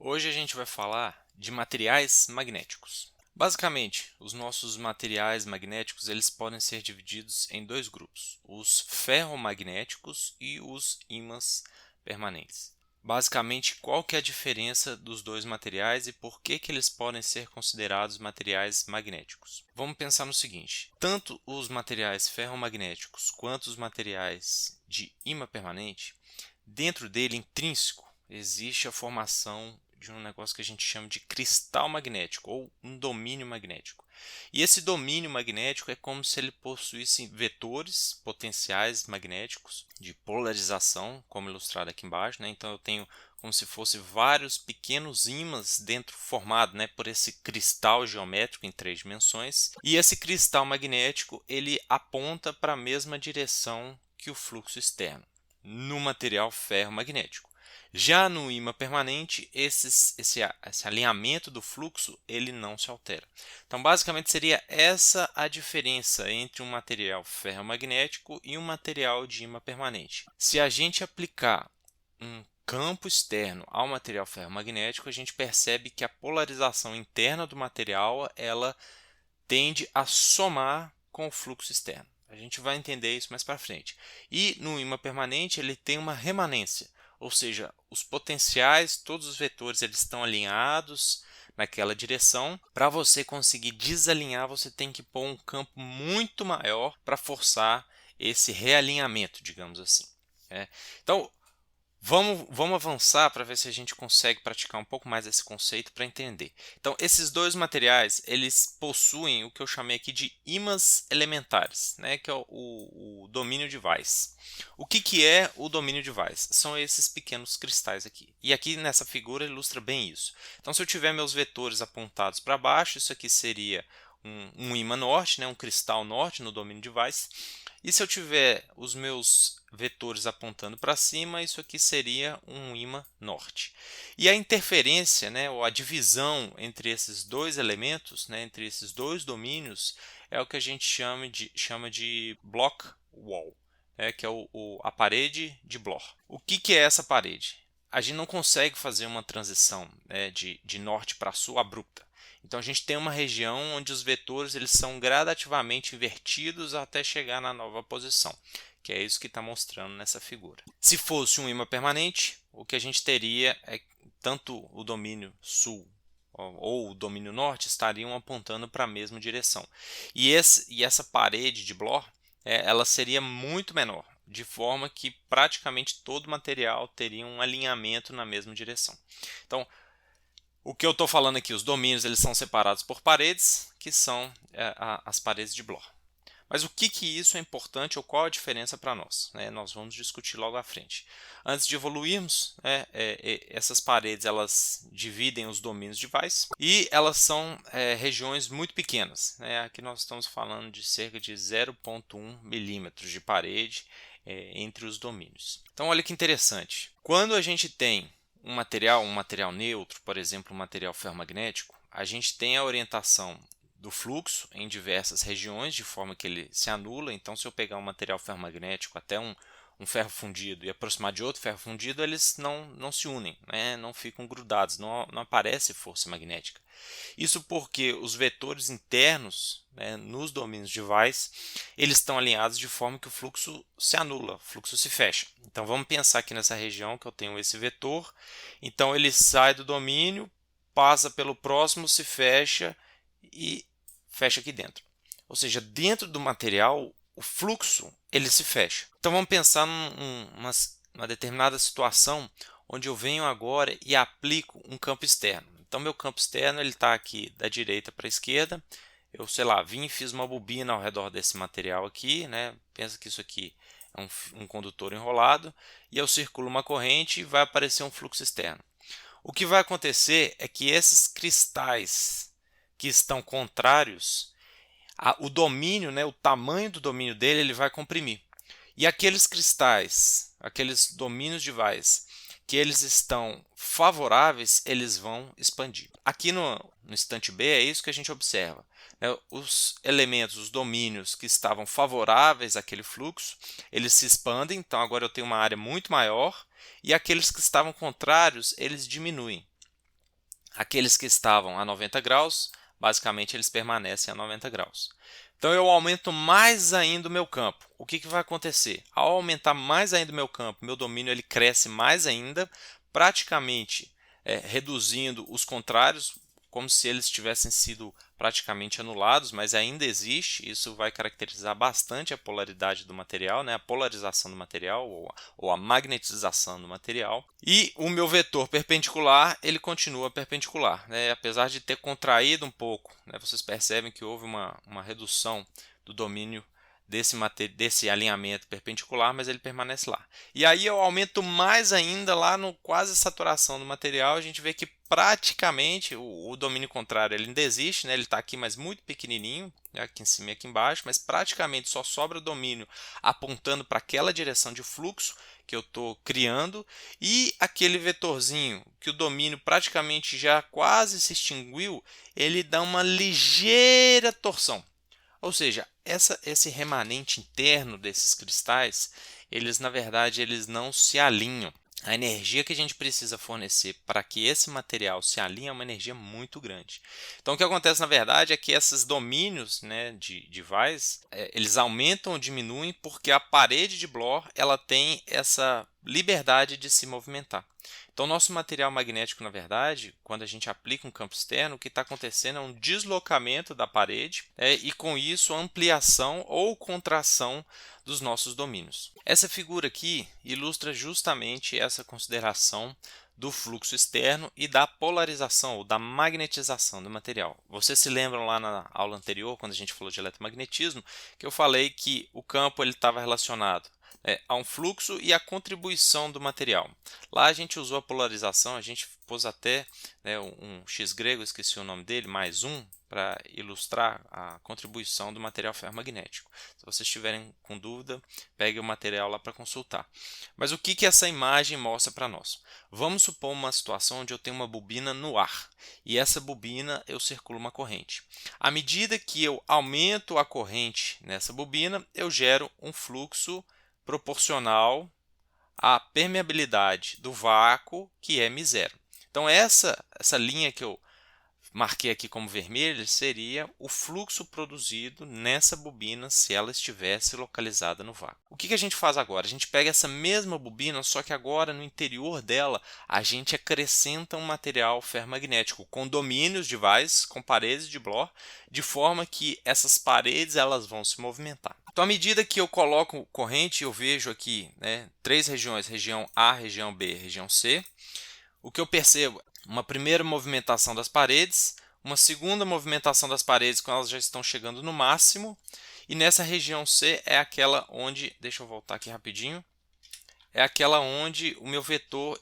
Hoje a gente vai falar de materiais magnéticos. Basicamente, os nossos materiais magnéticos eles podem ser divididos em dois grupos, os ferromagnéticos e os ímãs permanentes. Basicamente, qual que é a diferença dos dois materiais e por que eles podem ser considerados materiais magnéticos? Vamos pensar no seguinte: tanto os materiais ferromagnéticos quanto os materiais de ímã permanente, dentro dele, intrínseco, existe a formação de um negócio que a gente chama de cristal magnético ou um domínio magnético. E esse domínio magnético é como se ele possuísse vetores potenciais magnéticos de polarização, como ilustrado aqui embaixo, né? Então eu tenho como se fosse vários pequenos ímãs dentro formado, né, por esse cristal geométrico em três dimensões. E esse cristal magnético ele aponta para a mesma direção que o fluxo externo no material ferromagnético. Já no ímã permanente, esse alinhamento do fluxo ele não se altera. Então, basicamente, seria essa a diferença entre um material ferromagnético e um material de ímã permanente. Se a gente aplicar um campo externo ao material ferromagnético, a gente percebe que a polarização interna do material ela tende a somar com o fluxo externo. A gente vai entender isso mais para frente. E no ímã permanente ele tem uma remanência, ou seja, os potenciais, todos os vetores eles estão alinhados naquela direção. Para você conseguir desalinhar, você tem que pôr um campo muito maior para forçar esse realinhamento, digamos assim. Então, vamos avançar para ver se a gente consegue praticar um pouco mais esse conceito para entender. Então, esses dois materiais, eles possuem o que eu chamei aqui de ímãs elementares, né, que é o domínio de Weiss. O que é o domínio de Weiss? São esses pequenos cristais aqui. E aqui nessa figura ilustra bem isso. Então, se eu tiver meus vetores apontados para baixo, isso aqui seria um ímã norte, né, um cristal norte no domínio de Weiss. E se eu tiver os meus vetores apontando para cima, isso aqui seria um ímã norte. E a interferência, né, ou a divisão entre esses dois elementos, né, entre esses dois domínios, é o que a gente chama de block wall, né, que é a parede de Bloch. O que é essa parede? A gente não consegue fazer uma transição, né, de norte para sul abrupta. Então a gente tem uma região onde os vetores eles são gradativamente invertidos até chegar na nova posição, que é isso que está mostrando nessa figura. Se fosse um ímã permanente, o que a gente teria é tanto o domínio sul ou o domínio norte estariam apontando para a mesma direção. E essa parede de Bloch ela seria muito menor, de forma que praticamente todo o material teria um alinhamento na mesma direção. Então, o que eu estou falando aqui, os domínios eles são separados por paredes, que são as paredes de Bloch. Mas o que isso é importante ou qual a diferença para nós? Nós vamos discutir logo à frente. Antes de evoluirmos, essas paredes elas dividem os domínios de Weiss e elas são regiões muito pequenas. Aqui nós estamos falando de cerca de 0,1 milímetros de parede entre os domínios. Então olha que interessante. Quando a gente tem um material neutro, por exemplo, um material ferromagnético, a gente tem a orientação do fluxo em diversas regiões, de forma que ele se anula. Então, se eu pegar um material ferromagnético até um ferro fundido e aproximar de outro ferro fundido, eles não se unem, né? Não ficam grudados, não aparece força magnética. Isso porque os vetores internos, né, nos domínios de Weiss, eles estão alinhados de forma que o fluxo se anula, o fluxo se fecha. Então vamos pensar aqui nessa região que eu tenho esse vetor, então ele sai do domínio, passa pelo próximo, se fecha e fecha aqui dentro. Ou seja, dentro do material, o fluxo ele se fecha. Então vamos pensar numa determinada situação onde eu venho agora e aplico um campo externo. Então meu campo externo ele está aqui da direita para a esquerda. Eu sei lá, vim e fiz uma bobina ao redor desse material aqui, né? Pensa que isso aqui é um condutor enrolado e eu circulo uma corrente e vai aparecer um fluxo externo. O que vai acontecer é que esses cristais que estão contrários, o domínio, né, o tamanho do domínio dele, ele vai comprimir. E aqueles cristais, aqueles domínios de Weiss, que eles estão favoráveis, eles vão expandir. Aqui no instante B é isso que a gente observa. Os elementos, os domínios que estavam favoráveis àquele fluxo, eles se expandem, então agora eu tenho uma área muito maior, e aqueles que estavam contrários, eles diminuem. Aqueles que estavam a 90 graus, basicamente eles permanecem a 90 graus. Então eu aumento mais ainda o meu campo. O que vai acontecer? Ao aumentar mais ainda o meu campo, meu domínio ele cresce mais ainda, praticamente reduzindo os contrários, como se eles tivessem sido praticamente anulados, mas ainda existe. Isso vai caracterizar bastante a polaridade do material, né? A polarização do material ou a magnetização do material. E o meu vetor perpendicular ele continua perpendicular, né? Apesar de ter contraído um pouco, né? Vocês percebem que houve uma redução do domínio desse alinhamento perpendicular, mas ele permanece lá. E aí eu aumento mais ainda lá no quase saturação do material, a gente vê que praticamente o domínio contrário ele ainda existe, né? Ele está aqui, mas muito pequenininho, aqui em cima e aqui embaixo, mas praticamente só sobra o domínio apontando para aquela direção de fluxo que eu estou criando, e aquele vetorzinho que o domínio praticamente já quase se extinguiu, ele dá uma ligeira torção. Ou seja, esse remanente interno desses cristais, eles na verdade eles não se alinham. A energia que a gente precisa fornecer para que esse material se alinhe é uma energia muito grande. Então o que acontece na verdade é que esses domínios, né, de Weiss, eles aumentam ou diminuem porque a parede de Bloch ela tem essa liberdade de se movimentar. Então, nosso material magnético, na verdade, quando a gente aplica um campo externo, o que está acontecendo é um deslocamento da parede e, com isso, ampliação ou contração dos nossos domínios. Essa figura aqui ilustra justamente essa consideração do fluxo externo e da polarização ou da magnetização do material. Vocês se lembram lá na aula anterior, quando a gente falou de eletromagnetismo, que eu falei que o campo estava relacionado a um fluxo e a contribuição do material. Lá a gente usou a polarização, a gente pôs até um x grego, esqueci o nome dele, mais um, para ilustrar a contribuição do material ferromagnético. Se vocês estiverem com dúvida, pegue o material lá para consultar. Mas o que essa imagem mostra para nós? Vamos supor uma situação onde eu tenho uma bobina no ar e essa bobina eu circulo uma corrente. À medida que eu aumento a corrente nessa bobina, eu gero um fluxo proporcional à permeabilidade do vácuo, que é μ0. Então essa linha que eu marquei aqui como vermelha seria o fluxo produzido nessa bobina se ela estivesse localizada no vácuo. O que a gente faz agora? A gente pega essa mesma bobina, só que agora no interior dela a gente acrescenta um material ferromagnético com domínios de Weiss, com paredes de Bloch, de forma que essas paredes elas vão se movimentar. Então, à medida que eu coloco corrente, eu vejo aqui três regiões, região A, região B, região C. O que eu percebo? Uma primeira movimentação das paredes, uma segunda movimentação das paredes quando elas já estão chegando no máximo, e nessa região C é aquela onde, deixa eu voltar aqui rapidinho, é aquela onde o meu vetor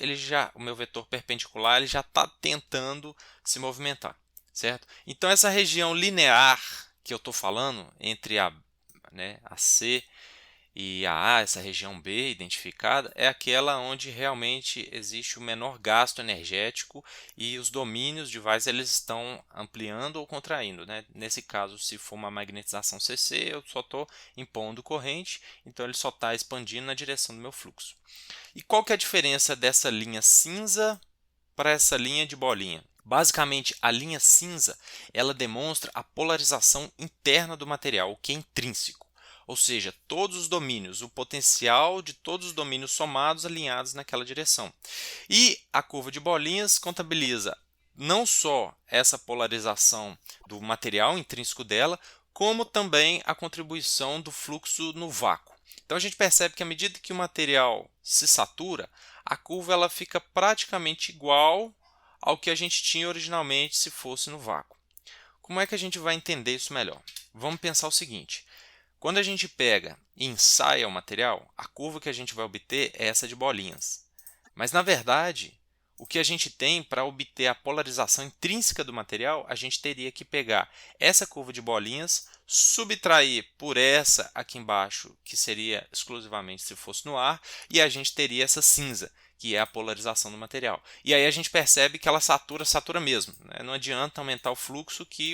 perpendicular ele já está tentando se movimentar, certo? Então essa região linear que eu estou falando entre a C e a A, essa região B identificada, é aquela onde realmente existe o menor gasto energético e os domínios de Weiss eles estão ampliando ou contraindo. Nesse caso, se for uma magnetização CC, eu só estou impondo corrente, então ele só está expandindo na direção do meu fluxo. E qual que é a diferença dessa linha cinza para essa linha de bolinha? Basicamente, a linha cinza ela demonstra a polarização interna do material, o que é intrínseco. Ou seja, todos os domínios, o potencial de todos os domínios somados alinhados naquela direção. E a curva de bolinhas contabiliza não só essa polarização do material intrínseco dela, como também a contribuição do fluxo no vácuo. Então a gente percebe que à medida que o material se satura, a curva ela fica praticamente igual ao que a gente tinha originalmente se fosse no vácuo. Como é que a gente vai entender isso melhor? Vamos pensar o seguinte. Quando a gente pega e ensaia o material, a curva que a gente vai obter é essa de bolinhas. Mas, na verdade, o que a gente tem para obter a polarização intrínseca do material, a gente teria que pegar essa curva de bolinhas, subtrair por essa aqui embaixo, que seria exclusivamente se fosse no ar, e a gente teria essa cinza, que é a polarização do material. E aí a gente percebe que ela satura mesmo, né? Não adianta aumentar o fluxo que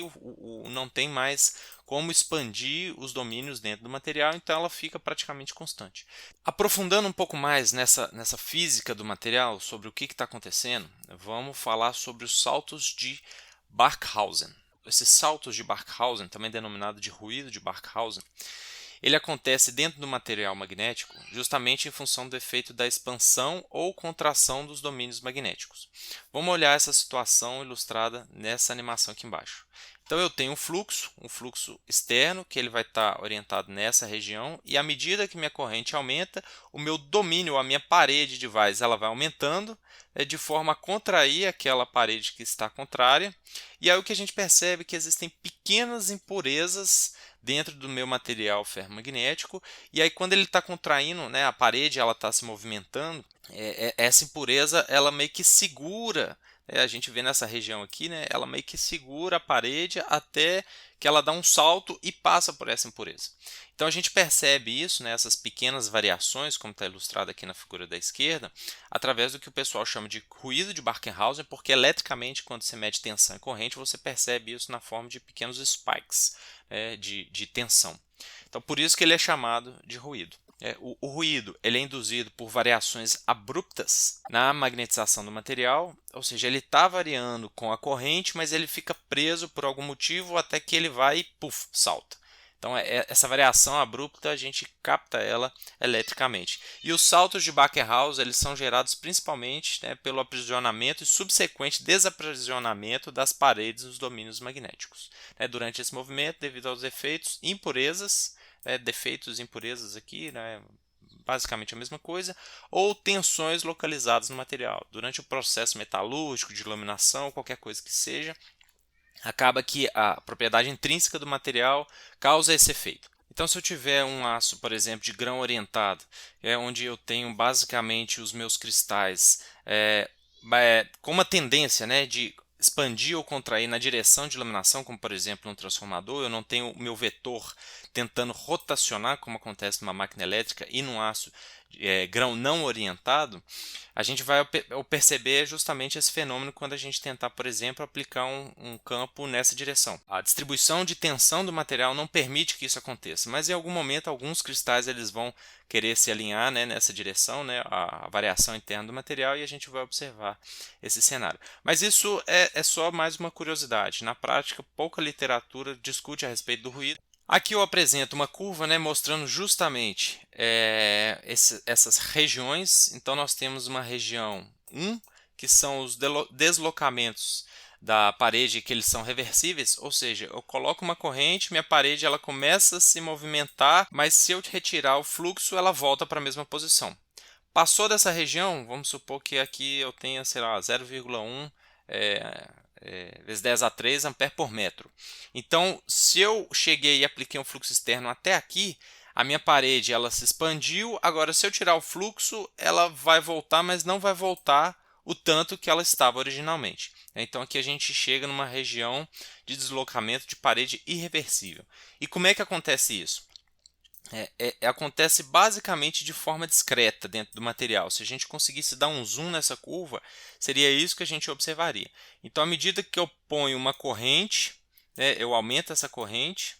não tem mais como expandir os domínios dentro do material, então ela fica praticamente constante. Aprofundando um pouco mais nessa física do material, sobre o que está acontecendo, vamos falar sobre os saltos de Barkhausen. Esses saltos de Barkhausen, também denominado de ruído de Barkhausen, ele acontece dentro do material magnético justamente em função do efeito da expansão ou contração dos domínios magnéticos. Vamos olhar essa situação ilustrada nessa animação aqui embaixo. Então eu tenho um fluxo externo, que ele vai estar orientado nessa região, e à medida que minha corrente aumenta, o meu domínio, a minha parede de Weiss, ela vai aumentando, de forma a contrair aquela parede que está contrária. E aí o que a gente percebe é que existem pequenas impurezas dentro do meu material ferromagnético, e aí quando ele está contraindo, né, a parede ela está se movimentando, essa impureza ela meio que segura, a gente vê nessa região aqui, né, ela meio que segura a parede até que ela dá um salto e passa por essa impureza. Então a gente percebe isso, né, essas pequenas variações, como está ilustrado aqui na figura da esquerda, através do que o pessoal chama de ruído de Barkhausen, porque eletricamente, quando você mede tensão e corrente, você percebe isso na forma de pequenos spikes, de tensão. Então por isso que ele é chamado de ruído. O ruído ele é induzido por variações abruptas na magnetização do material, ou seja, ele está variando com a corrente, mas ele fica preso por algum motivo até que ele vai e puff, salta. Então essa variação abrupta a gente capta ela eletricamente. E os saltos de Barkhausen eles são gerados principalmente, né, pelo aprisionamento e subsequente desaprisionamento das paredes dos domínios magnéticos. Durante esse movimento, devido aos efeitos, impurezas, defeitos e impurezas aqui, né, basicamente a mesma coisa, ou tensões localizadas no material. Durante o processo metalúrgico, de laminação, qualquer coisa que seja, acaba que a propriedade intrínseca do material causa esse efeito. Então, se eu tiver um aço, por exemplo, de grão orientado, onde eu tenho basicamente os meus cristais com uma tendência, né, de expandir ou contrair na direção de laminação, como por exemplo um transformador, eu não tenho o meu vetor tentando rotacionar, como acontece numa máquina elétrica e num aço grão não orientado, a gente vai perceber justamente esse fenômeno quando a gente tentar, por exemplo, aplicar um campo nessa direção. A distribuição de tensão do material não permite que isso aconteça, mas em algum momento alguns cristais eles vão querer se alinhar, né, nessa direção, né, a variação interna do material, e a gente vai observar esse cenário. Mas isso é só mais uma curiosidade. Na prática, pouca literatura discute a respeito do ruído. Aqui eu apresento uma curva, né, mostrando justamente essas regiões. Então nós temos uma região 1, que são os deslocamentos da parede, que eles são reversíveis, ou seja, eu coloco uma corrente, minha parede ela começa a se movimentar, mas se eu retirar o fluxo, ela volta para a mesma posição. Passou dessa região, vamos supor que aqui eu tenha, sei lá, 0,1 vezes 10 a 3 ampere por metro. Então, se eu cheguei e apliquei um fluxo externo até aqui, a minha parede ela se expandiu. Agora, se eu tirar o fluxo, ela vai voltar, mas não vai voltar o tanto que ela estava originalmente. Então, aqui a gente chega numa região de deslocamento de parede irreversível. E como é que acontece isso? Acontece basicamente de forma discreta dentro do material. Se a gente conseguisse dar um zoom nessa curva, seria isso que a gente observaria. Então, à medida que eu ponho uma corrente, eu aumento essa corrente,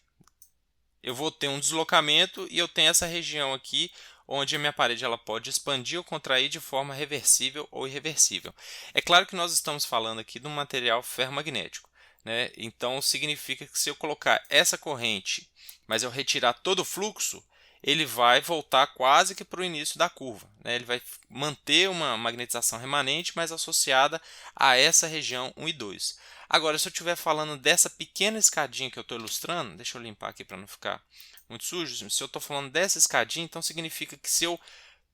eu vou ter um deslocamento e eu tenho essa região aqui onde a minha parede ela pode expandir ou contrair de forma reversível ou irreversível. É claro que nós estamos falando aqui de um material ferromagnético, né? Então significa que se eu colocar essa corrente, mas eu retirar todo o fluxo, ele vai voltar quase que para o início da curva, né? Ele vai manter uma magnetização remanente, mas associada a essa região 1 e 2. Agora, se eu estiver falando dessa pequena escadinha que eu estou ilustrando, deixa eu limpar aqui para não ficar muito sujo. Se eu estou falando dessa escadinha, então significa que se eu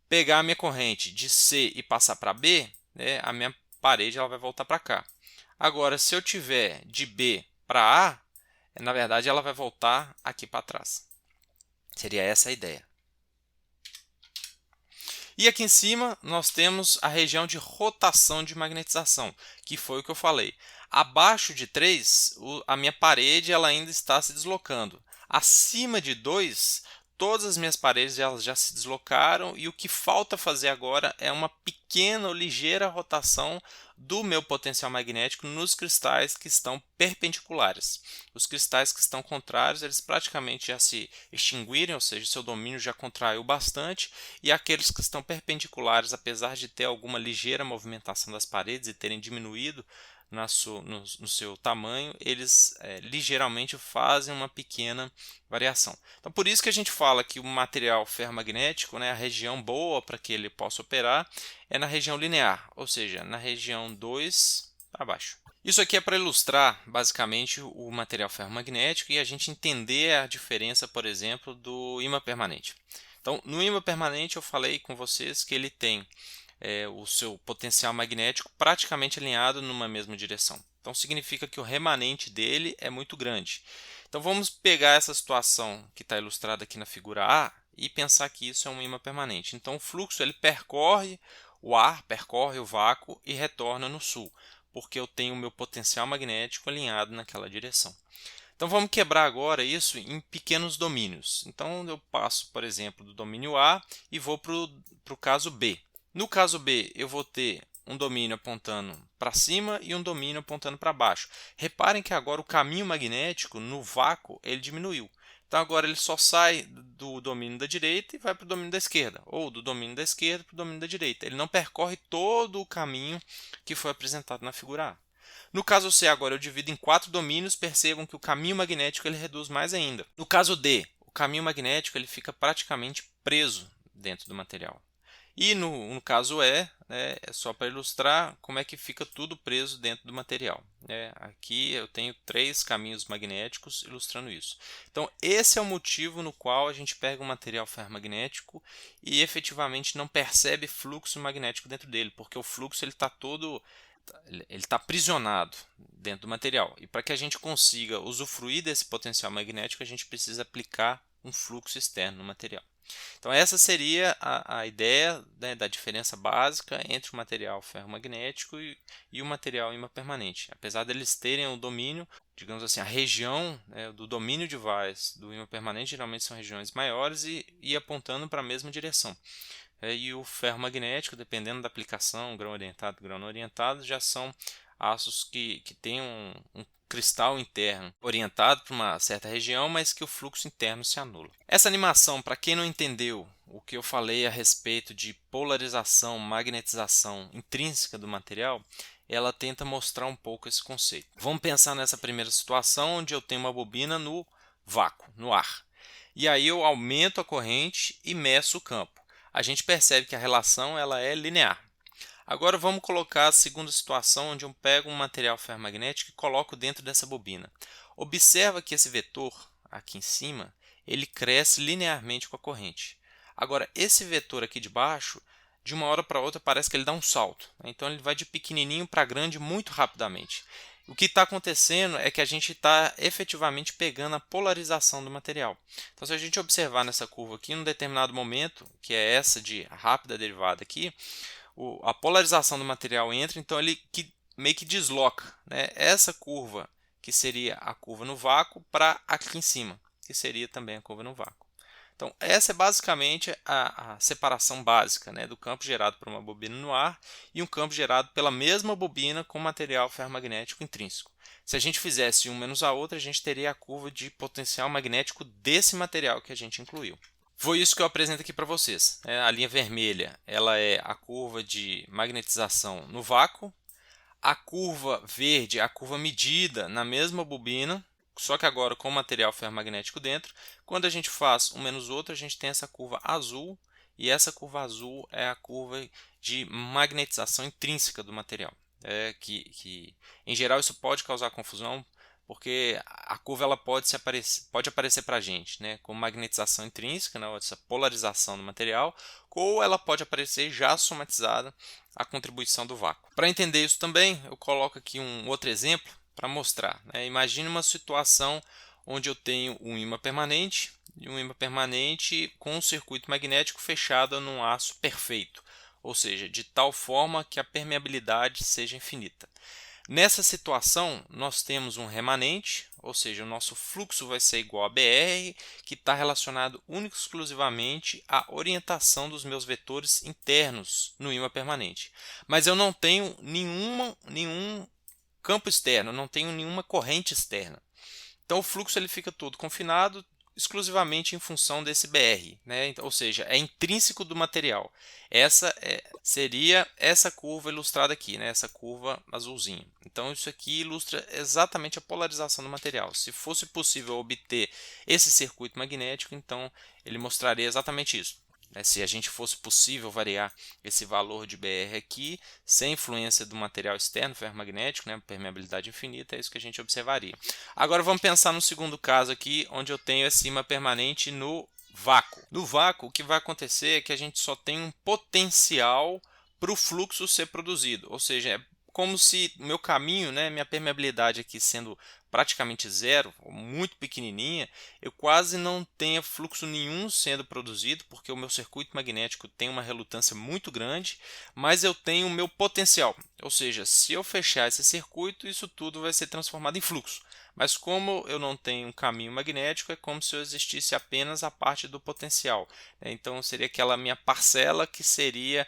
pegar a minha corrente de C e passar para B, né, a minha parede ela vai voltar para cá. Agora, se eu tiver de B para A, na verdade ela vai voltar aqui para trás. Seria essa a ideia. E aqui em cima nós temos a região de rotação de magnetização, que foi o que eu falei. Abaixo de 3, a minha parede ela ainda está se deslocando. Acima de 2, todas as minhas paredes elas já se deslocaram e o que falta fazer agora é uma pequena ou ligeira rotação do meu potencial magnético nos cristais que estão perpendiculares. Os cristais que estão contrários, eles praticamente já se extinguiram, ou seja, seu domínio já contraiu bastante, e aqueles que estão perpendiculares, apesar de ter alguma ligeira movimentação das paredes e terem diminuído no seu tamanho, eles ligeiramente fazem uma pequena variação. Então, por isso que a gente fala que o material ferromagnético, né, a região boa para que ele possa operar, é na região linear, ou seja, na região 2 para baixo. Isso aqui é para ilustrar basicamente o material ferromagnético e a gente entender a diferença, por exemplo, do ímã permanente. Então, no ímã permanente eu falei com vocês que ele tem o seu potencial magnético praticamente alinhado numa mesma direção. Então significa que o remanente dele é muito grande. Então vamos pegar essa situação que está ilustrada aqui na figura A e pensar que isso é um ímã permanente. Então o fluxo ele percorre o ar, percorre o vácuo e retorna no sul, porque eu tenho o meu potencial magnético alinhado naquela direção. Então vamos quebrar agora isso em pequenos domínios. Então eu passo, por exemplo, do domínio A e vou para o caso B. No caso B, eu vou ter um domínio apontando para cima e um domínio apontando para baixo. Reparem que agora o caminho magnético no vácuo ele diminuiu. Então agora ele só sai do domínio da direita e vai para o domínio da esquerda, ou do domínio da esquerda para o domínio da direita. Ele não percorre todo o caminho que foi apresentado na figura A. No caso C, agora eu divido em 4 domínios, percebam que o caminho magnético ele reduz mais ainda. No caso D, o caminho magnético ele fica praticamente preso dentro do material. E no caso E, é só para ilustrar como é que fica tudo preso dentro do material. Aqui eu tenho 3 caminhos magnéticos ilustrando isso. Então esse é o motivo no qual a gente pega um material ferromagnético e efetivamente não percebe fluxo magnético dentro dele, porque o fluxo ele está aprisionado dentro do material. E para que a gente consiga usufruir desse potencial magnético, a gente precisa aplicar um fluxo externo no material. Então essa seria a ideia, né, da diferença básica entre o material ferromagnético e o material ímã permanente. Apesar deles terem o domínio, digamos assim, a região, né, do domínio de Weiss do ímã permanente geralmente são regiões maiores e apontando para a mesma direção. E o ferromagnético, dependendo da aplicação, grão orientado, grão não orientado, já são aços que têm um cristal interno orientado para uma certa região, mas que o fluxo interno se anula. Essa animação, para quem não entendeu o que eu falei a respeito de polarização, magnetização intrínseca do material, ela tenta mostrar um pouco esse conceito. Vamos pensar nessa primeira situação onde eu tenho uma bobina no vácuo, no ar. E aí eu aumento a corrente e meço o campo. A gente percebe que a relação ela é linear. Agora vamos colocar a segunda situação, onde eu pego um material ferromagnético e coloco dentro dessa bobina. Observa que esse vetor aqui em cima, ele cresce linearmente com a corrente. Agora esse vetor aqui de baixo, de uma hora para outra parece que ele dá um salto. Então ele vai de pequenininho para grande muito rapidamente. O que está acontecendo é que a gente está efetivamente pegando a polarização do material. Então se a gente observar nessa curva aqui, em um determinado momento, que é essa de rápida derivada aqui, a polarização do material entra, então ele meio que desloca, né, essa curva, que seria a curva no vácuo, para aqui em cima, que seria também a curva no vácuo. Então essa é basicamente a separação básica, né, do campo gerado por uma bobina no ar e um campo gerado pela mesma bobina com material ferromagnético intrínseco. Se a gente fizesse um menos a outra, a gente teria a curva de potencial magnético desse material que a gente incluiu. Foi isso que eu apresento aqui para vocês. A linha vermelha ela é a curva de magnetização no vácuo. A curva verde é a curva medida na mesma bobina, só que agora com material ferromagnético dentro. Quando a gente faz um menos outro, a gente tem essa curva azul. E essa curva azul é a curva de magnetização intrínseca do material. Que em geral isso pode causar confusão, porque a curva ela pode aparecer para a gente, né, como magnetização intrínseca, né, essa polarização do material, ou ela pode aparecer já somatizada a contribuição do vácuo. Para entender isso também, eu coloco aqui um outro exemplo para mostrar. Imagine uma situação onde eu tenho um ímã permanente e um ímã permanente com um circuito magnético fechado num aço perfeito, ou seja, de tal forma que a permeabilidade seja infinita. Nessa situação, nós temos um remanente, ou seja, o nosso fluxo vai ser igual a BR, que está relacionado única e exclusivamente à orientação dos meus vetores internos no ímã permanente. Mas eu não tenho nenhum campo externo, não tenho nenhuma corrente externa. Então o fluxo ele fica todo confinado exclusivamente em função desse BR, né? Ou seja, é intrínseco do material. Seria essa curva ilustrada aqui, né? Essa curva azulzinha. Então isso aqui ilustra exatamente a polarização do material. Se fosse possível obter esse circuito magnético, então ele mostraria exatamente isso. Se a gente fosse possível variar esse valor de BR aqui, sem influência do material externo ferromagnético, né, permeabilidade infinita, é isso que a gente observaria. Agora vamos pensar no segundo caso aqui, onde eu tenho esse ímã permanente no vácuo. No vácuo, o que vai acontecer é que a gente só tem um potencial para o fluxo ser produzido, ou seja, é como se o meu caminho, né, minha permeabilidade aqui sendo praticamente zero, ou muito pequenininha, eu quase não tenho fluxo nenhum sendo produzido, porque o meu circuito magnético tem uma relutância muito grande, mas eu tenho o meu potencial, ou seja, se eu fechar esse circuito, isso tudo vai ser transformado em fluxo. Mas como eu não tenho um caminho magnético, é como se eu existisse apenas a parte do potencial. Então seria aquela minha parcela que seria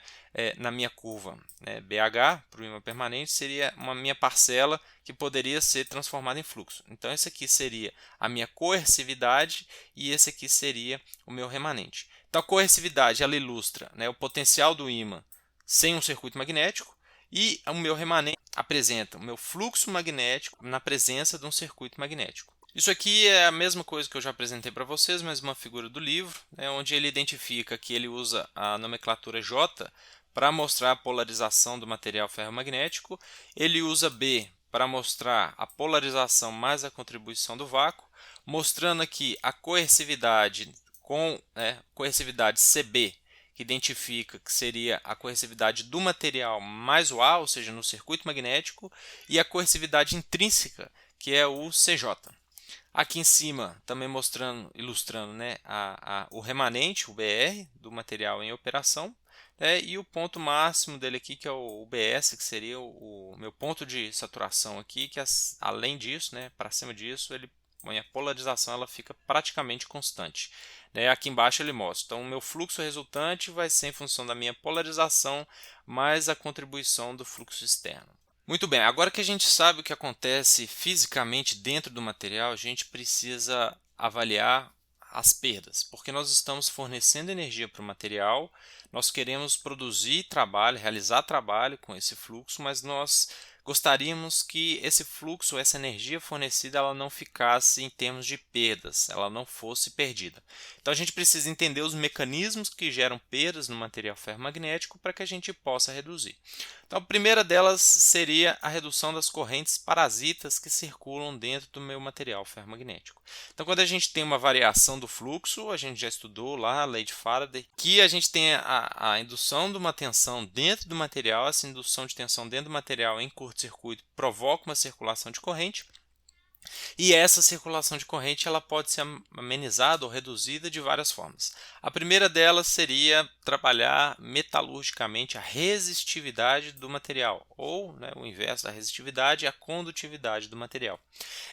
na minha curva, BH para o ímã permanente seria uma minha parcela que poderia ser transformada em fluxo. Então esse aqui seria a minha coercividade e esse aqui seria o meu remanente. Então a coercividade ela ilustra, o potencial do ímã sem um circuito magnético e o meu remanente apresenta o meu fluxo magnético na presença de um circuito magnético. Isso aqui é a mesma coisa que eu já apresentei para vocês, mas uma figura do livro, onde ele identifica que ele usa a nomenclatura J para mostrar a polarização do material ferromagnético, ele usa B para mostrar a polarização mais a contribuição do vácuo, mostrando aqui a coercividade com coercividade CB, que identifica que seria a coercividade do material mais o A, ou seja, no circuito magnético, e a coercividade intrínseca, que é o CJ. Aqui em cima, também ilustrando o remanente, o BR, do material em operação, e o ponto máximo dele aqui, que é o BS, que seria o meu ponto de saturação aqui, que além disso, para cima disso, a polarização ela fica praticamente constante. Aqui embaixo ele mostra, então o meu fluxo resultante vai ser em função da minha polarização mais a contribuição do fluxo externo. Muito bem, agora que a gente sabe o que acontece fisicamente dentro do material, a gente precisa avaliar as perdas, porque nós estamos fornecendo energia para o material, nós queremos produzir trabalho, realizar trabalho com esse fluxo, mas nós gostaríamos que esse fluxo, essa energia fornecida, ela não ficasse em termos de perdas, ela não fosse perdida. Então a gente precisa entender os mecanismos que geram perdas no material ferromagnético para que a gente possa reduzir. Então a primeira delas seria a redução das correntes parasitas que circulam dentro do meu material ferromagnético. Então quando a gente tem uma variação do fluxo, a gente já estudou lá a lei de Faraday, que a gente tem a indução de uma tensão dentro do material, essa indução de tensão dentro do material em curto-circuito provoca uma circulação de corrente, e essa circulação de corrente ela pode ser amenizada ou reduzida de várias formas. A primeira delas seria trabalhar metalurgicamente a resistividade do material, ou o inverso da resistividade, a condutividade do material.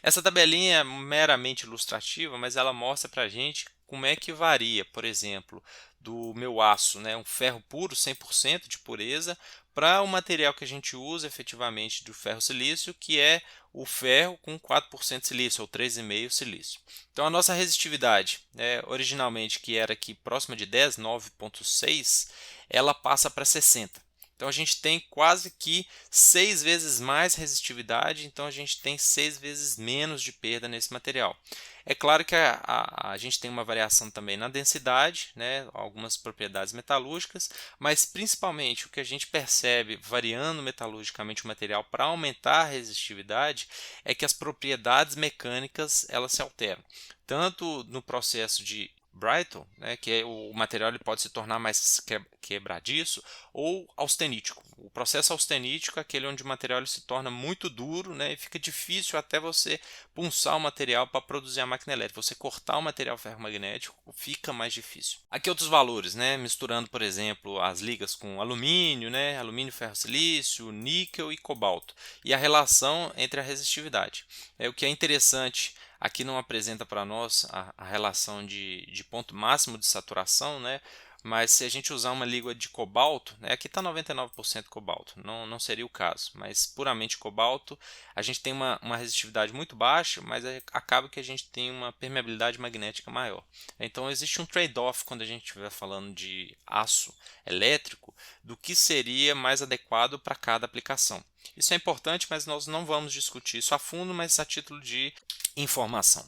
Essa tabelinha é meramente ilustrativa, mas ela mostra para a gente como é que varia, por exemplo, do meu aço, um ferro puro, 100% de pureza, para o material que a gente usa efetivamente do ferro silício, que é o ferro com 4% de silício ou 3,5% silício. Então a nossa resistividade, originalmente que era aqui próxima de 10, 9,6, ela passa para 60. Então a gente tem quase que 6 vezes mais resistividade, então a gente tem 6 vezes menos de perda nesse material. É claro que a gente tem uma variação também na densidade, algumas propriedades metalúrgicas, mas principalmente o que a gente percebe variando metalurgicamente o material para aumentar a resistividade é que as propriedades mecânicas elas se alteram, tanto no processo de brittle, né, o material ele pode se tornar mais quebradiço, ou austenítico. O processo austenítico é aquele onde o material ele se torna muito duro, né, e fica difícil até você punçar o material para produzir a máquina elétrica. Você cortar o material ferromagnético fica mais difícil. Aqui outros valores, né, misturando, por exemplo, as ligas com alumínio, né, alumínio, ferro, silício, níquel e cobalto, e a relação entre a resistividade. O que é interessante, aqui não apresenta para nós a relação de ponto máximo de saturação, né? Mas se a gente usar uma liga de cobalto, né, aqui está 99% cobalto, não seria o caso, mas puramente cobalto, a gente tem uma resistividade muito baixa, mas acaba que a gente tem uma permeabilidade magnética maior. Então existe um trade-off quando a gente estiver falando de aço elétrico, do que seria mais adequado para cada aplicação. Isso é importante, mas nós não vamos discutir isso a fundo, mas a título de informação.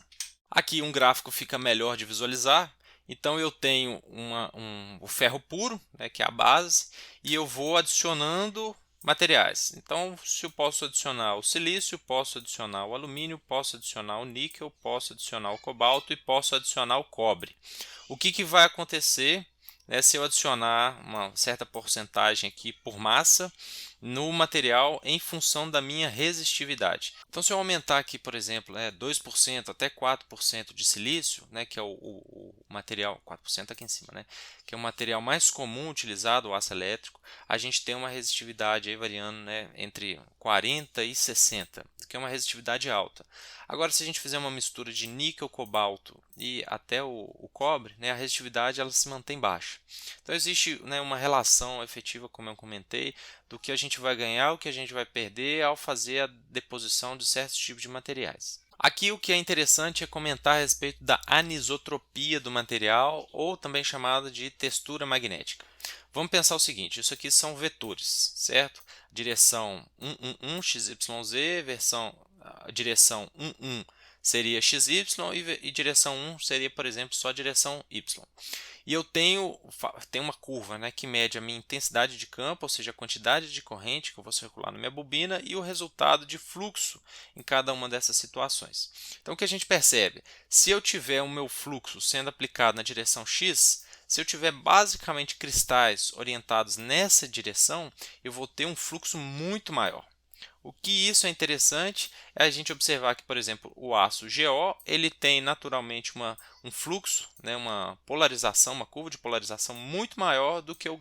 Aqui um gráfico fica melhor de visualizar. Então eu tenho o ferro puro, né, que é a base, e eu vou adicionando materiais. Então, se eu posso adicionar o silício, posso adicionar o alumínio, posso adicionar o níquel, posso adicionar o cobalto e posso adicionar o cobre. O que vai acontecer, né, se eu adicionar uma certa porcentagem aqui por massa no material em função da minha resistividade? Então, se eu aumentar aqui, por exemplo, 2% até 4% de silício, né, que é o material, 4% aqui em cima, né, que é o material mais comum utilizado, o aço elétrico, a gente tem uma resistividade aí variando, né, entre 40 e 60, que é uma resistividade alta. Agora, se a gente fizer uma mistura de níquel, cobalto e até o cobre, né, a resistividade ela se mantém baixa. Então existe, né, uma relação efetiva, como eu comentei, do que a gente vai ganhar, o que a gente vai perder ao fazer a deposição de certos tipos de materiais. Aqui o que é interessante é comentar a respeito da anisotropia do material, ou também chamada de textura magnética. Vamos pensar o seguinte, isso aqui são vetores, certo? Direção 111 XYZ, direção 11 seria XY e direção 1 seria, por exemplo, só a direção Y. E eu tenho uma curva, né, que mede a minha intensidade de campo, ou seja, a quantidade de corrente que eu vou circular na minha bobina e o resultado de fluxo em cada uma dessas situações. Então o que a gente percebe? Se eu tiver o meu fluxo sendo aplicado na direção X, se eu tiver basicamente cristais orientados nessa direção, eu vou ter um fluxo muito maior. O que isso é interessante é a gente observar que, por exemplo, o aço GO ele tem naturalmente um fluxo, né, uma polarização, uma curva de polarização muito maior do que o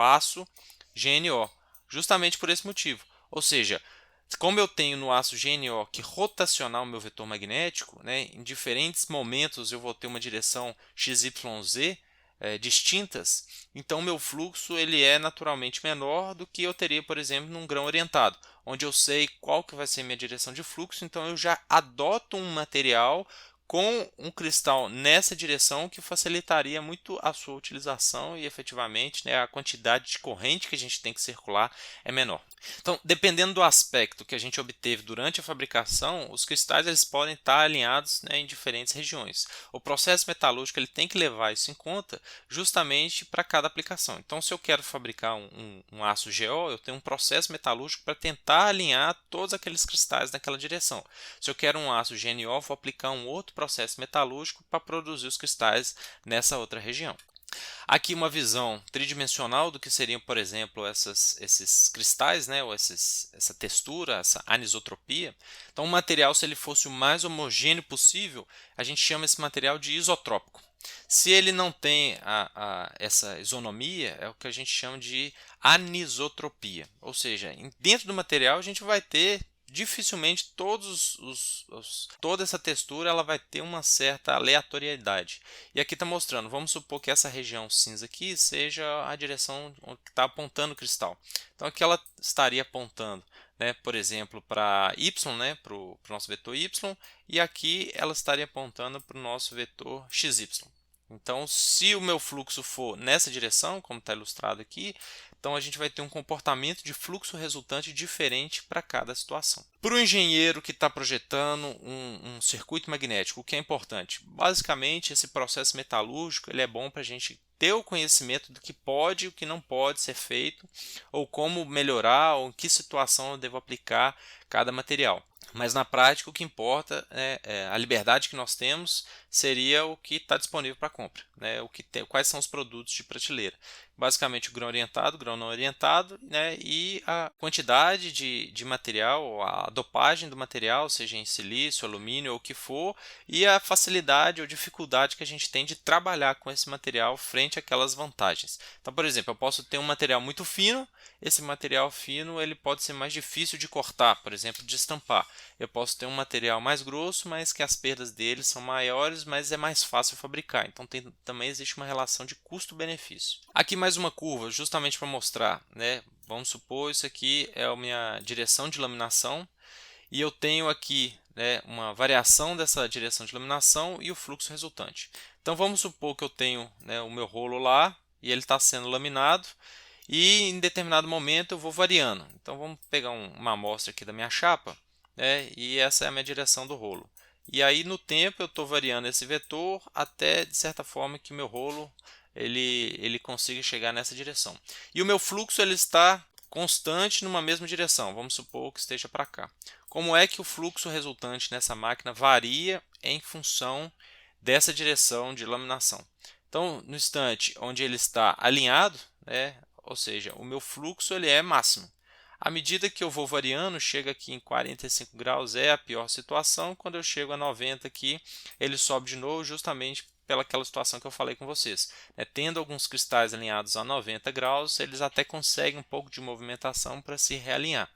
aço GNO, justamente por esse motivo. Ou seja, como eu tenho no aço GNO que rotacionar o meu vetor magnético, né, em diferentes momentos eu vou ter uma direção XYZ, distintas, então meu fluxo ele é naturalmente menor do que eu teria, por exemplo, num grão orientado, onde eu sei qual que vai ser minha direção de fluxo, então eu já adoto um material com um cristal nessa direção que facilitaria muito a sua utilização e efetivamente, né, a quantidade de corrente que a gente tem que circular é menor. Então, dependendo do aspecto que a gente obteve durante a fabricação, os cristais eles podem estar alinhados, né, em diferentes regiões. O processo metalúrgico ele tem que levar isso em conta justamente para cada aplicação. Então, se eu quero fabricar um aço GO, eu tenho um processo metalúrgico para tentar alinhar todos aqueles cristais naquela direção. Se eu quero um aço GNO, vou aplicar um outro processo metalúrgico para produzir os cristais nessa outra região. Aqui uma visão tridimensional do que seriam, por exemplo, esses cristais, né, ou essa textura, essa anisotropia. Então, o material, se ele fosse o mais homogêneo possível, a gente chama esse material de isotrópico. Se ele não tem essa isonomia, é o que a gente chama de anisotropia. Ou seja, dentro do material a gente vai ter dificilmente toda essa textura ela vai ter uma certa aleatoriedade. E aqui está mostrando, vamos supor que essa região cinza aqui seja a direção que está apontando o cristal. Então aqui ela estaria apontando, né, por exemplo, para Y, né, para o nosso vetor Y, e aqui ela estaria apontando para o nosso vetor XY. Então, se o meu fluxo for nessa direção, como está ilustrado aqui, então a gente vai ter um comportamento de fluxo resultante diferente para cada situação. Para o engenheiro que está projetando um circuito magnético, o que é importante? Basicamente, esse processo metalúrgico ele é bom para a gente ter o conhecimento do que pode e o que não pode ser feito, ou como melhorar, ou em que situação eu devo aplicar cada material. Mas na prática o que importa é a liberdade que nós temos seria o que está disponível para compra, né? Quais são os produtos de prateleira. Basicamente o grão orientado, o grão não orientado, né? E a quantidade de material, a dopagem do material, seja em silício, alumínio ou o que for, e a facilidade ou dificuldade que a gente tem de trabalhar com esse material frente àquelas vantagens. Então, por exemplo, eu posso ter um material muito fino, esse material fino ele pode ser mais difícil de cortar, por exemplo, de estampar. Eu posso ter um material mais grosso, mas que as perdas dele são maiores, mas é mais fácil fabricar. Então também existe uma relação de custo-benefício. Aqui mais uma curva, justamente para mostrar, né? Vamos supor isso aqui é a minha direção de laminação e eu tenho aqui, né, uma variação dessa direção de laminação e o fluxo resultante. Então vamos supor que eu tenho, né, o meu rolo lá e ele está sendo laminado e em determinado momento eu vou variando. Então vamos pegar uma amostra aqui da minha chapa, né, e essa é a minha direção do rolo. E aí no tempo eu estou variando esse vetor até de certa forma que o meu rolo ele consiga chegar nessa direção. E o meu fluxo ele está constante numa mesma direção. Vamos supor que esteja para cá. Como é que o fluxo resultante nessa máquina varia em função dessa direção de laminação? Então, no instante onde ele está alinhado, né, ou seja, o meu fluxo ele é máximo. À medida que eu vou variando, chega aqui em 45 graus é a pior situação. Quando eu chego a 90 aqui, ele sobe de novo justamente pelaquela situação que eu falei com vocês. Tendo alguns cristais alinhados a 90 graus, eles até conseguem um pouco de movimentação para se realinhar.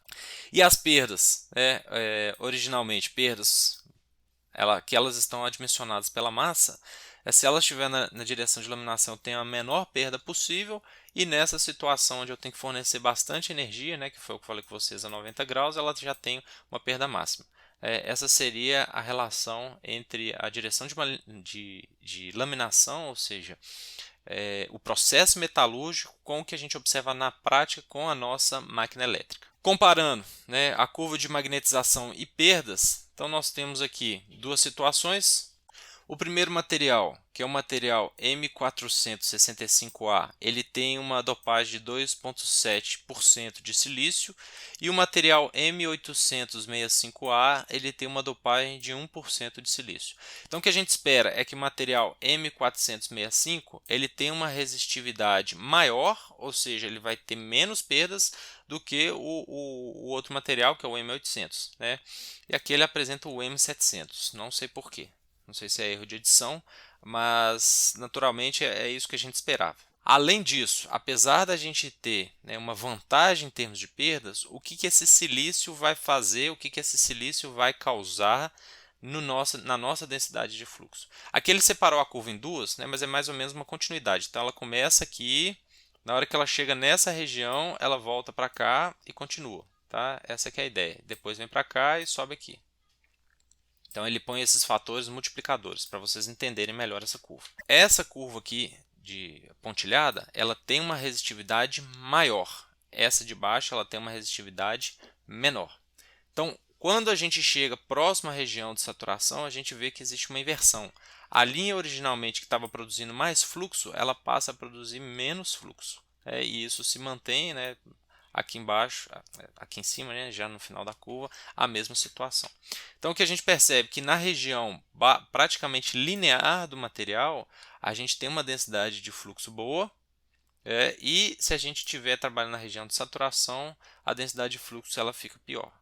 E as perdas, originalmente perdas que elas estão adimensionadas pela massa, se elas estiverem na direção de laminação, eu tenho a menor perda possível, e nessa situação onde eu tenho que fornecer bastante energia, né, que foi o que eu falei com vocês, a 90 graus, ela já tem uma perda máxima. Essa seria a relação entre a direção de laminação, ou seja, o processo metalúrgico, com o que a gente observa na prática com a nossa máquina elétrica. Comparando, né, a curva de magnetização e perdas, então nós temos aqui duas situações. O primeiro material, que é o material M465A, ele tem uma dopagem de 2,7% de silício, e o material M865A ele tem uma dopagem de 1% de silício. Então o que a gente espera é que o material M465 ele tem uma resistividade maior, ou seja, ele vai ter menos perdas do que o outro material, que é o M800, né? E aqui ele apresenta o M700, não sei porquê. Não sei se é erro de edição, mas naturalmente é isso que a gente esperava. Além disso, apesar da gente ter, né, uma vantagem em termos de perdas, o que esse silício vai fazer, o que esse silício vai causar na nossa densidade de fluxo? Aqui ele separou a curva em duas, né, mas é mais ou menos uma continuidade. Então ela começa aqui, na hora que ela chega nessa região, ela volta para cá e continua. Tá? Essa que é a ideia. Depois vem para cá e sobe aqui. Então ele põe esses fatores multiplicadores para vocês entenderem melhor essa curva. Essa curva aqui de pontilhada, ela tem uma resistividade maior. Essa de baixo ela tem uma resistividade menor. Então, quando a gente chega próximo à região de saturação, a gente vê que existe uma inversão. A linha originalmente que estava produzindo mais fluxo, ela passa a produzir menos fluxo. E isso se mantém, né, aqui embaixo, aqui em cima, né, já no final da curva, a mesma situação. Então o que a gente percebe que na região praticamente linear do material, a gente tem uma densidade de fluxo boa, e se a gente estiver trabalhando na região de saturação, a densidade de fluxo ela fica pior.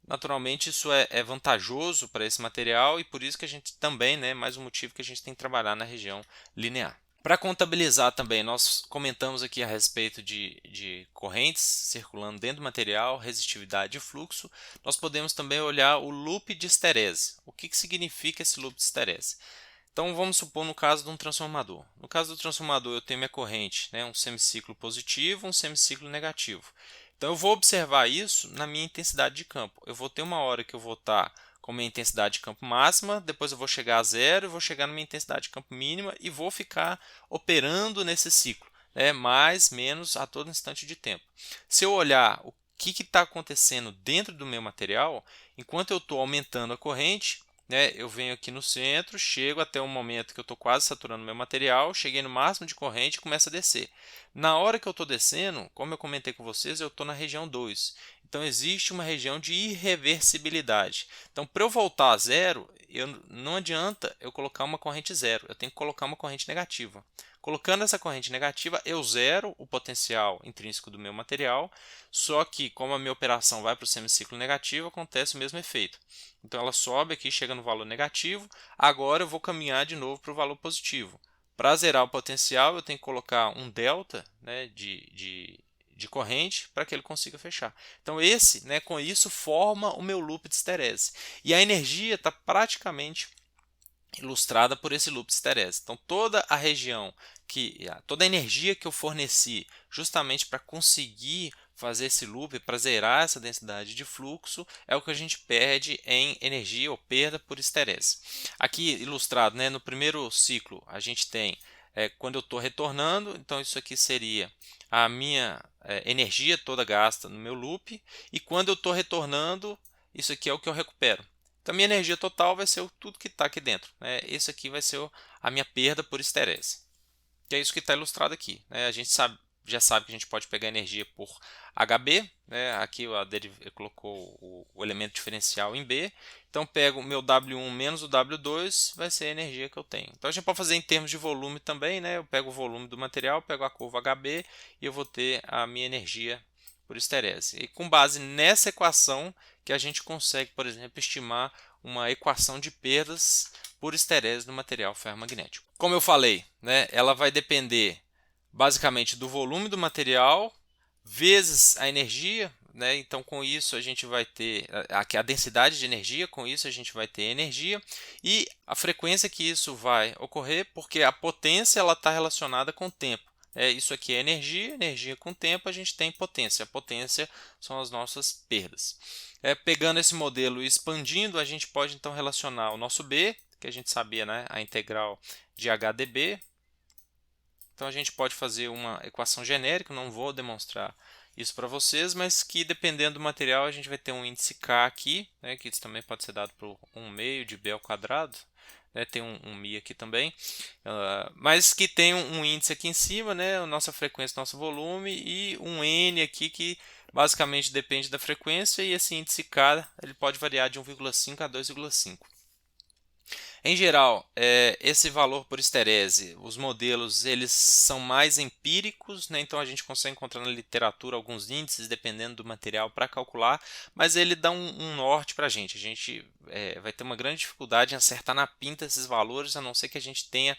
Naturalmente isso é vantajoso para esse material, e por isso que a gente também, né, mais um motivo que a gente tem que trabalhar na região linear. Para contabilizar também, nós comentamos aqui a respeito de correntes circulando dentro do material, resistividade e fluxo. Nós podemos também olhar o loop de esterese. O que significa esse loop de esterese? Então vamos supor no caso de um transformador. No caso do transformador eu tenho minha corrente, né, um semiciclo positivo, um semiciclo negativo. Então eu vou observar isso na minha intensidade de campo. Eu vou ter uma hora que eu vou estar com minha intensidade de campo máxima, depois eu vou chegar a zero, vou chegar na minha intensidade de campo mínima e vou ficar operando nesse ciclo, né, mais, menos a todo instante de tempo. Se eu olhar o que está acontecendo dentro do meu material, enquanto eu estou aumentando a corrente, né, eu venho aqui no centro, chego até o momento que eu estou quase saturando meu material, cheguei no máximo de corrente e começo a descer. Na hora que eu estou descendo, como eu comentei com vocês, eu estou na região 2. Então existe uma região de irreversibilidade. Então para eu voltar a zero, não adianta eu colocar uma corrente zero, eu tenho que colocar uma corrente negativa. Colocando essa corrente negativa, eu zero o potencial intrínseco do meu material, só que como a minha operação vai para o semiciclo negativo, acontece o mesmo efeito. Então ela sobe aqui, chega no valor negativo, agora eu vou caminhar de novo para o valor positivo. Para zerar o potencial, eu tenho que colocar um delta, né, de corrente para que ele consiga fechar. Então esse, né, com isso, forma o meu loop de esterese. E a energia está praticamente ilustrada por esse loop de esterese. Então toda a região toda a energia que eu forneci justamente para conseguir fazer esse loop, para zerar essa densidade de fluxo, é o que a gente perde em energia ou perda por esterese. Aqui ilustrado, né, no primeiro ciclo, a gente tem quando eu estou retornando, então isso aqui seria a minha energia toda gasta no meu loop, e quando eu estou retornando, isso aqui é o que eu recupero. Então, minha energia total vai ser tudo que está aqui dentro, né? Esse aqui vai ser a minha perda por esterese. Que é isso que está ilustrado aqui, né? A gente já sabe que a gente pode pegar energia por HB, né? Aqui colocou o elemento diferencial em B. Então, pego o meu W1 menos o W2, vai ser a energia que eu tenho. Então, a gente pode fazer em termos de volume também, né? Eu pego o volume do material, pego a curva HB e eu vou ter a minha energia por esterese. E com base nessa equação que a gente consegue, por exemplo, estimar uma equação de perdas por esterese no material ferromagnético. Como eu falei, né, ela vai depender basicamente do volume do material vezes a energia, né? Então com isso a gente vai ter aqui a densidade de energia, com isso a gente vai ter energia e a frequência que isso vai ocorrer, porque a potência ela está relacionada com o tempo. Isso aqui é energia, energia com tempo a gente tem potência. A potência são as nossas perdas. Pegando esse modelo e expandindo, a gente pode então relacionar o nosso B, que a gente sabia, né, a integral de HdB. Então a gente pode fazer uma equação genérica, não vou demonstrar isso para vocês, mas que dependendo do material a gente vai ter um índice K aqui, né, que isso também pode ser dado por 1 meio de B ao quadrado. Tem um Mi aqui também, mas que tem um índice aqui em cima, né, a nossa frequência, nosso volume, e um N aqui que basicamente depende da frequência, e esse índice K ele pode variar de 1,5 a 2,5. Em geral, esse valor por esterese, os modelos eles são mais empíricos, né? Então a gente consegue encontrar na literatura alguns índices dependendo do material para calcular, mas ele dá um norte para a gente. A gente vai ter uma grande dificuldade em acertar na pinta esses valores, a não ser que a gente tenha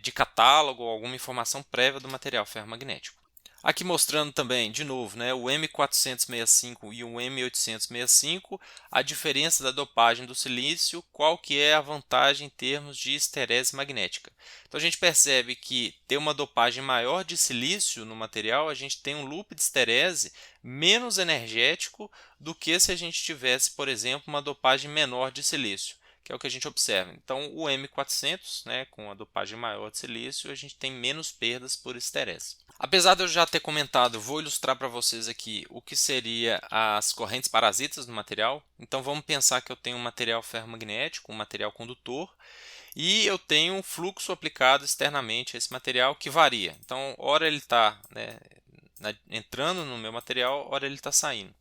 de catálogo ou alguma informação prévia do material ferromagnético. Aqui mostrando também, de novo, né, o M465 e o M865, a diferença da dopagem do silício, qual que é a vantagem em termos de esterese magnética. Então a gente percebe que ter uma dopagem maior de silício no material, a gente tem um loop de esterese menos energético do que se a gente tivesse, por exemplo, uma dopagem menor de silício, que é o que a gente observa. Então o M400, né, com a dopagem maior de silício, a gente tem menos perdas por esterese. Apesar de eu já ter comentado, vou ilustrar para vocês aqui o que seria as correntes parasitas no material. Então vamos pensar que eu tenho um material ferromagnético, um material condutor, e eu tenho um fluxo aplicado externamente a esse material que varia. Então, ora ele está, né, entrando no meu material, ora ele está saindo.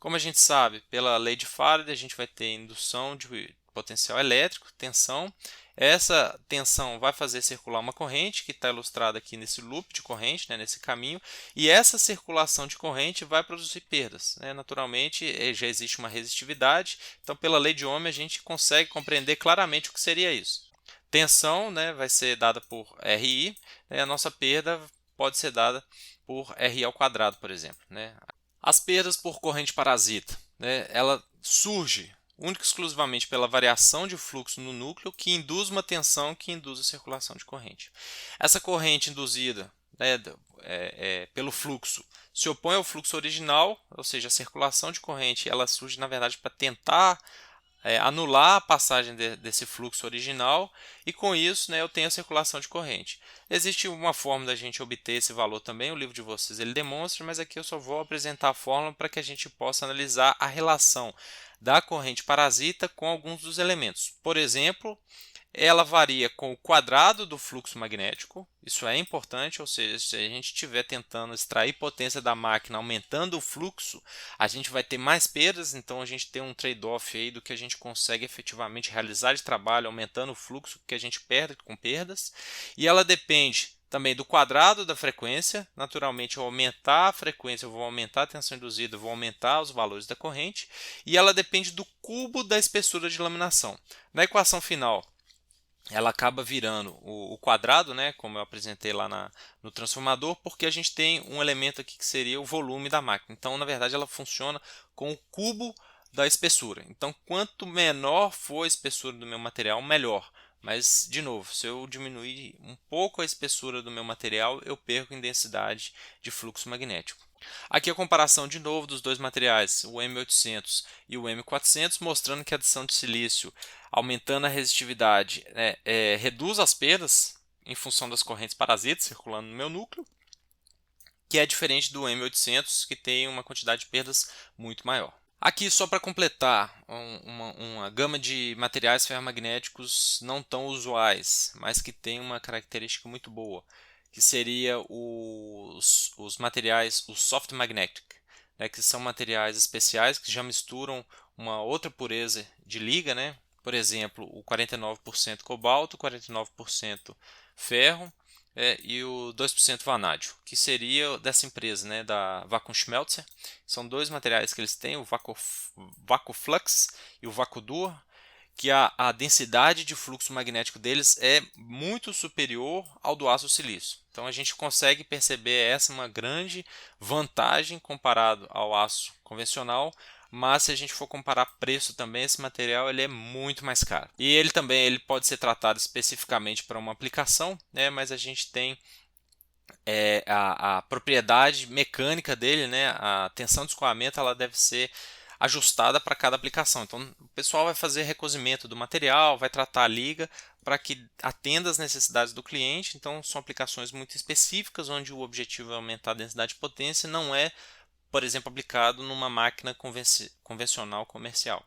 Como a gente sabe, pela lei de Faraday, a gente vai ter indução de potencial elétrico, tensão. Essa tensão vai fazer circular uma corrente, que está ilustrada aqui nesse loop de corrente, né, nesse caminho, e essa circulação de corrente vai produzir perdas. Naturalmente, já existe uma resistividade, então pela lei de Ohm a gente consegue compreender claramente o que seria isso. Tensão, né, vai ser dada por RI, a nossa perda pode ser dada por RI ao quadrado, por exemplo. As perdas por corrente parasita, ela surge única e exclusivamente pela variação de fluxo no núcleo que induz uma tensão que induz a circulação de corrente. Essa corrente induzida pelo fluxo se opõe ao fluxo original, ou seja, a circulação de corrente ela surge na verdade para tentar anular a passagem desse fluxo original e com isso eu tenho a circulação de corrente. Existe uma forma da gente obter esse valor também, o livro de vocês ele demonstra, mas aqui eu só vou apresentar a fórmula para que a gente possa analisar a relação da corrente parasita com alguns dos elementos. Por exemplo, ela varia com o quadrado do fluxo magnético, isso é importante, ou seja, se a gente estiver tentando extrair potência da máquina aumentando o fluxo, a gente vai ter mais perdas, então a gente tem um trade-off aí do que a gente consegue efetivamente realizar de trabalho aumentando o fluxo que a gente perde com perdas, e ela depende também do quadrado da frequência, naturalmente ao aumentar a frequência eu vou aumentar a tensão induzida, eu vou aumentar os valores da corrente, e ela depende do cubo da espessura de laminação. Na equação final, ela acaba virando o quadrado, né, como eu apresentei lá no transformador, porque a gente tem um elemento aqui que seria o volume da máquina. Então, na verdade, ela funciona com o cubo da espessura. Então, quanto menor for a espessura do meu material, melhor. Mas, de novo, se eu diminuir um pouco a espessura do meu material, eu perco em densidade de fluxo magnético. Aqui a comparação de novo dos dois materiais, o M800 e o M400, mostrando que a adição de silício, aumentando a resistividade, reduz as perdas em função das correntes parasitas circulando no meu núcleo, que é diferente do M800, que tem uma quantidade de perdas muito maior. Aqui, só para completar, uma gama de materiais ferromagnéticos não tão usuais, mas que tem uma característica muito boa, que seria os materiais, o soft magnetic, né, que são materiais especiais que já misturam uma outra pureza de liga, né? Por exemplo, o 49% cobalto, 49% ferro, e o 2% vanádio, que seria dessa empresa, né, da Vakuum-Schmelzer. São dois materiais que eles têm, o VacuFlux e o VacuDur, que a densidade de fluxo magnético deles é muito superior ao do aço silício. Então a gente consegue perceber essa uma grande vantagem comparado ao aço convencional, mas se a gente for comparar preço também, esse material ele é muito mais caro. E ele pode ser tratado especificamente para uma aplicação, né, mas a gente tem a propriedade mecânica dele, né, a tensão de escoamento, ela deve ser ajustada para cada aplicação. Então, o pessoal vai fazer recozimento do material, vai tratar a liga para que atenda às necessidades do cliente. Então, são aplicações muito específicas, onde o objetivo é aumentar a densidade de potência, não é, por exemplo, aplicado numa máquina convencional comercial.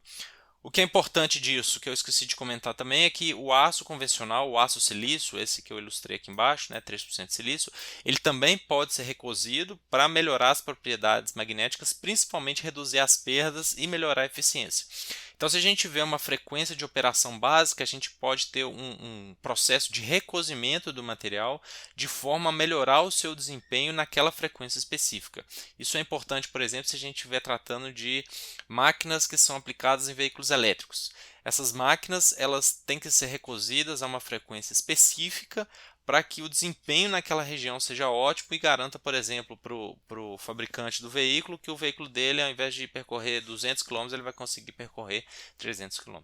O que é importante disso, que eu esqueci de comentar também, é que o aço convencional, o aço silício, esse que eu ilustrei aqui embaixo, né, 3% de silício, ele também pode ser recozido para melhorar as propriedades magnéticas, principalmente reduzir as perdas e melhorar a eficiência. Então, se a gente tiver uma frequência de operação básica, a gente pode ter um processo de recozimento do material de forma a melhorar o seu desempenho naquela frequência específica. Isso é importante, por exemplo, se a gente estiver tratando de máquinas que são aplicadas em veículos elétricos. Essas máquinas elas têm que ser recozidas a uma frequência específica para que o desempenho naquela região seja ótimo e garanta, por exemplo, para o fabricante do veículo que o veículo dele, ao invés de percorrer 200 km, ele vai conseguir percorrer 300 km.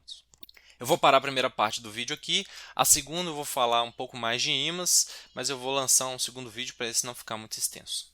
Eu vou parar a primeira parte do vídeo aqui, a segunda eu vou falar um pouco mais de ímãs, mas eu vou lançar um segundo vídeo para esse não ficar muito extenso.